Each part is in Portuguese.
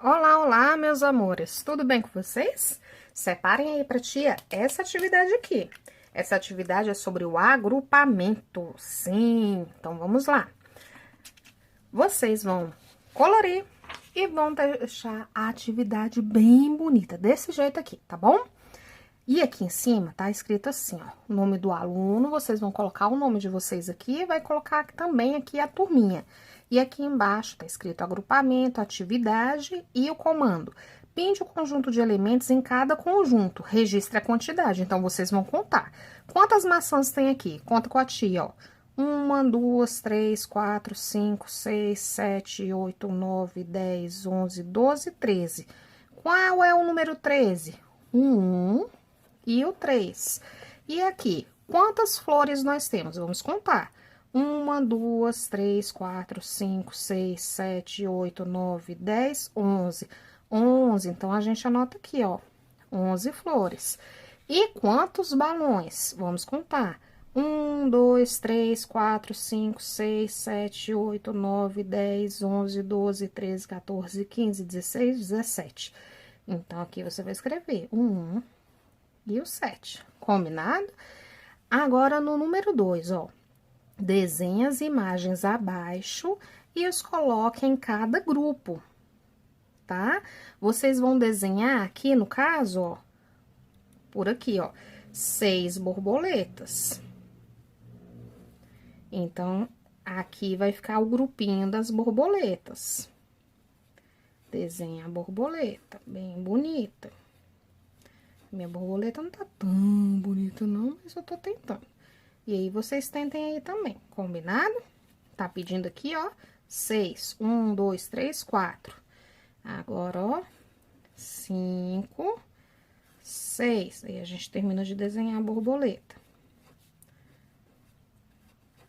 Olá, olá, meus amores, tudo bem com vocês? Separem aí para tia essa atividade aqui. Essa atividade é sobre o agrupamento. Sim, então vamos lá. Vocês vão colorir e vão deixar a atividade bem bonita, desse jeito aqui, tá bom? E aqui em cima tá escrito assim, ó, o nome do aluno, vocês vão colocar o nome de vocês aqui e vai colocar também aqui a turminha. E aqui embaixo tá escrito agrupamento, atividade e o comando. Pinte o conjunto de elementos em cada conjunto, registre a quantidade, então vocês vão contar. Quantas maçãs tem aqui? Conta com a tia, ó. 1, 2, 3, 4, 5, 6, 7, 8, 9, 10, 11, 12, 13. Qual é o número 13? 1 e o 3. E aqui, quantas flores nós temos? Vamos contar. 1, 2, 3, 4, 5, 6, 7, 8, 9, 10, 11. 11, então a gente anota aqui, ó, 11 flores. E quantos balões? Vamos contar. 1, 2, 3, 4, 5, 6, 7, 8, 9, 10, 11, 12, 13, 14, 15, 16, 17. Então, aqui você vai escrever 1 e o 7, combinado? Agora, no número 2, ó, desenhe as imagens abaixo e os coloque em cada grupo, tá? Vocês vão desenhar aqui, no caso, ó, por aqui, ó, 6 borboletas. Então, aqui vai ficar o grupinho das borboletas. Desenha a borboleta, bem bonita. Minha borboleta não tá tão bonita não, mas eu tô tentando. E aí, vocês tentem aí também, combinado? Tá pedindo aqui, ó, 6. 1, 2, 3, 4. Agora, ó, 5, 6. Aí, a gente termina de desenhar a borboleta.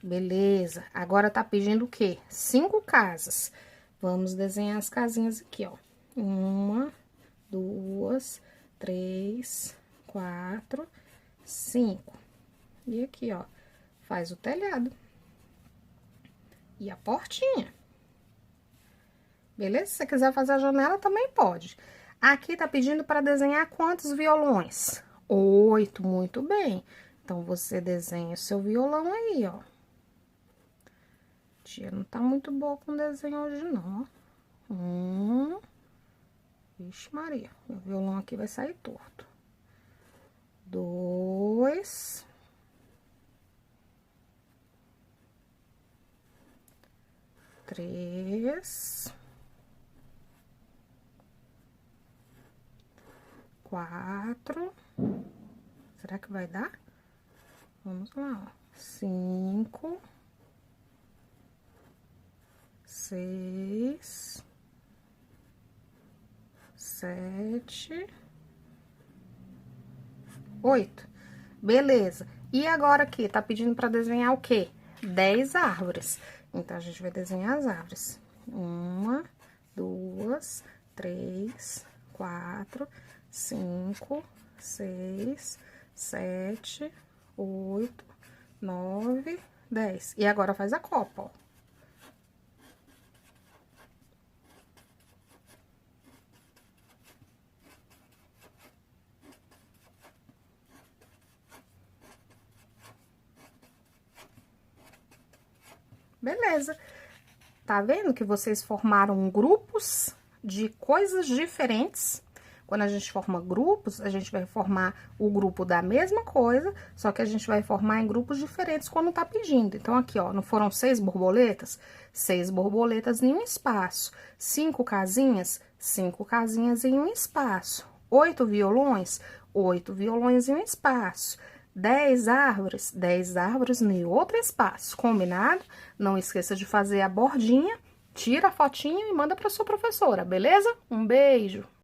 Beleza. Agora, tá pedindo o quê? 5 casas. Vamos desenhar as casinhas aqui, ó. 1, 2, 3, 4, 5. E aqui, ó, faz o telhado. E a portinha. Beleza? Se você quiser fazer a janela, também pode. Aqui tá pedindo para desenhar quantos violões? 8, muito bem. Então, você desenha o seu violão aí, ó. Tia não tá muito boa com desenho hoje, não, ó. Vixe Maria, o violão aqui vai sair torto. 2. 3. 4. Será que vai dar? Vamos lá, ó. 5. 6. 7. 8. Beleza. E agora aqui, tá pedindo para desenhar o quê? 10 árvores. Então, a gente vai desenhar as árvores. 1, 2, 3, 4, 5, 6, 7, 8, 9, 10. E agora faz a copa, ó. Beleza. Tá vendo que vocês formaram grupos de coisas diferentes? Quando a gente forma grupos, a gente vai formar o grupo da mesma coisa, só que a gente vai formar em grupos diferentes quando tá pedindo. Então, aqui, ó, não foram 6 borboletas? 6 borboletas em um espaço. 5 casinhas? 5 casinhas em um espaço. 8 violões? 8 violões em um espaço. 10 árvores? 10 árvores em outro espaço, combinado? Não esqueça de fazer a bordinha, tira a fotinha e manda para sua professora, beleza? Um beijo!